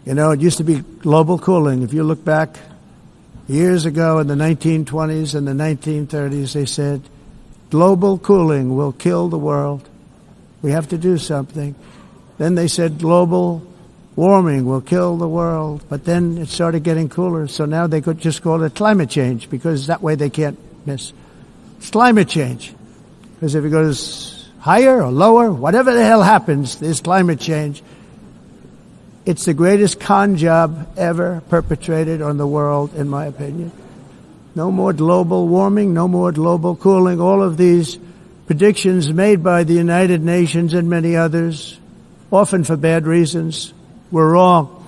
You know, it used to be global cooling. If you look back years ago in the 1920s and the 1930s, they said, global cooling will kill the world. We have to do something. Then they said global warming will kill the world. But then it started getting cooler. So now they could just call it climate change because that way they can't miss. It's climate change. Because if it goes higher or lower, whatever the hell happens, there's climate change. It's the greatest con job ever perpetrated on the world, in my opinion. No more global warming, no more global cooling. All of these predictions made by the United Nations and many others, often for bad reasons, were wrong.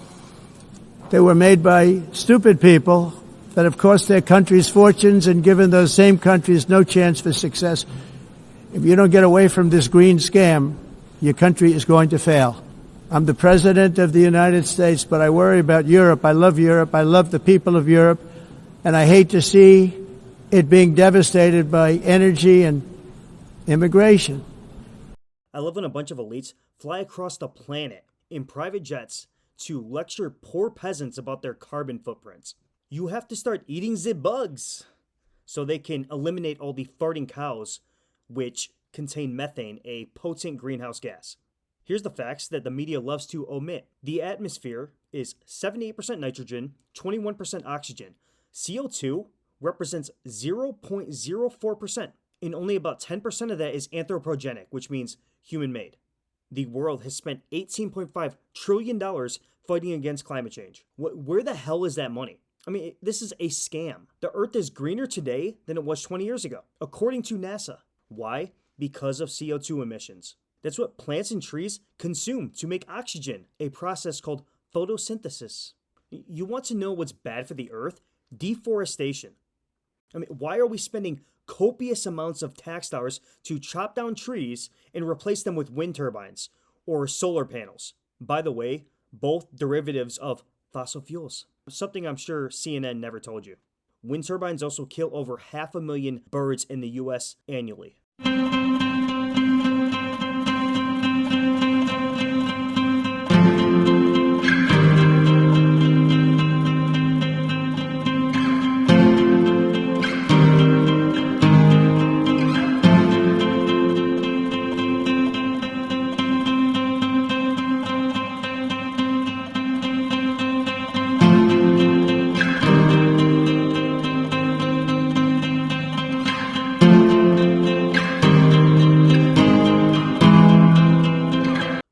They were made by stupid people that have cost their countries fortunes and given those same countries no chance for success. If you don't get away from this green scam, your country is going to fail. I'm the President of the United States, but I worry about Europe. I love Europe. I love the people of Europe. And I hate to see it being devastated by energy and immigration. I love when a bunch of elites fly across the planet in private jets to lecture poor peasants about their carbon footprints. You have to start eating the bugs so they can eliminate all the farting cows, which contain methane, a potent greenhouse gas. Here's the facts that the media loves to omit. The atmosphere is 78% nitrogen, 21% oxygen. CO2 represents 0.04%, and only about 10% of that is anthropogenic, which means human-made. The world has spent $18.5 trillion fighting against climate change. Where the hell is that money? I mean, this is a scam. The Earth is greener today than it was 20 years ago, according to NASA. Why? Because of CO2 emissions. That's what plants and trees consume to make oxygen, a process called photosynthesis. You want to know what's bad for the earth? Deforestation. I mean, why are we spending copious amounts of tax dollars to chop down trees and replace them with wind turbines or solar panels? By the way, both derivatives of fossil fuels. Something I'm sure CNN never told you. Wind turbines also kill over 500,000 birds in the US annually.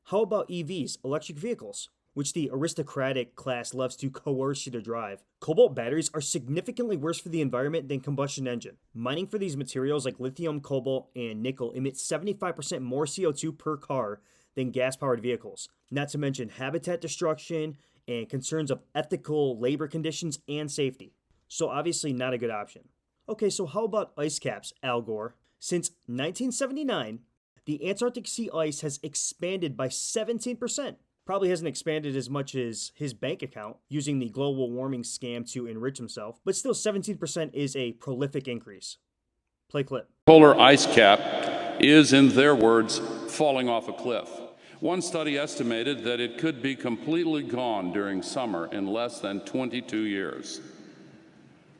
How about EVs, electric vehicles, which the aristocratic class loves to coerce you to drive? Cobalt batteries are significantly worse for the environment than combustion engine. Mining for these materials like lithium, cobalt, and nickel emits 75% more CO2 per car than gas-powered vehicles, not to mention habitat destruction and concerns of ethical labor conditions and safety. So obviously not a good option. Okay, so how about ice caps, Al Gore? Since 1979, the Antarctic sea ice has expanded by 17%. Probably hasn't expanded as much as his bank account, using the global warming scam to enrich himself, but still 17% is a prolific increase. Play clip. Polar ice cap is, in their words, falling off a cliff. One study estimated that it could be completely gone during summer in less than 22 years.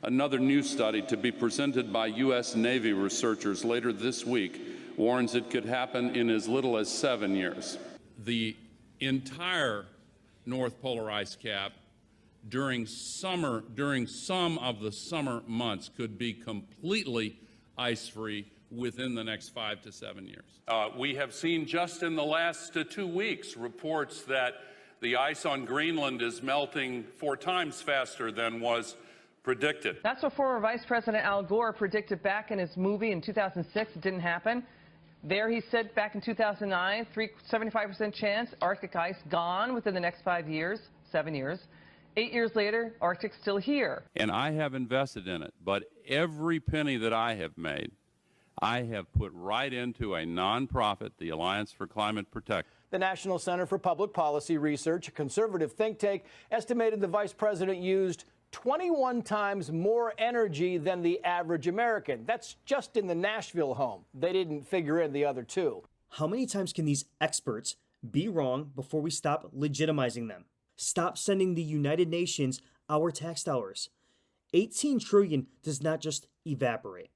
Another new study to be presented by U.S. Navy researchers later this week warns it could happen in as little as 7 years. The entire North Polar ice cap during some of the summer months could be completely ice-free within the next 5 to 7 years. We have seen just in the last 2 weeks reports that the ice on Greenland is melting 4 times faster than was predicted. That's what former Vice President Al Gore predicted back in his movie in 2006. It didn't happen. There he said back in 2009, 75% chance Arctic ice gone within the next 7 years. 8 years later, Arctic's still here. And I have invested in it, but every penny that I have made, I have put right into a nonprofit, the Alliance for Climate Protection. The National Center for Public Policy Research, a conservative think tank, estimated the vice president used 21 times more energy than the average American. That's just in the Nashville home. They didn't figure in the other 2. How many times can these experts be wrong before we stop legitimizing them? Stop sending the United Nations our tax dollars. 18 trillion does not just evaporate.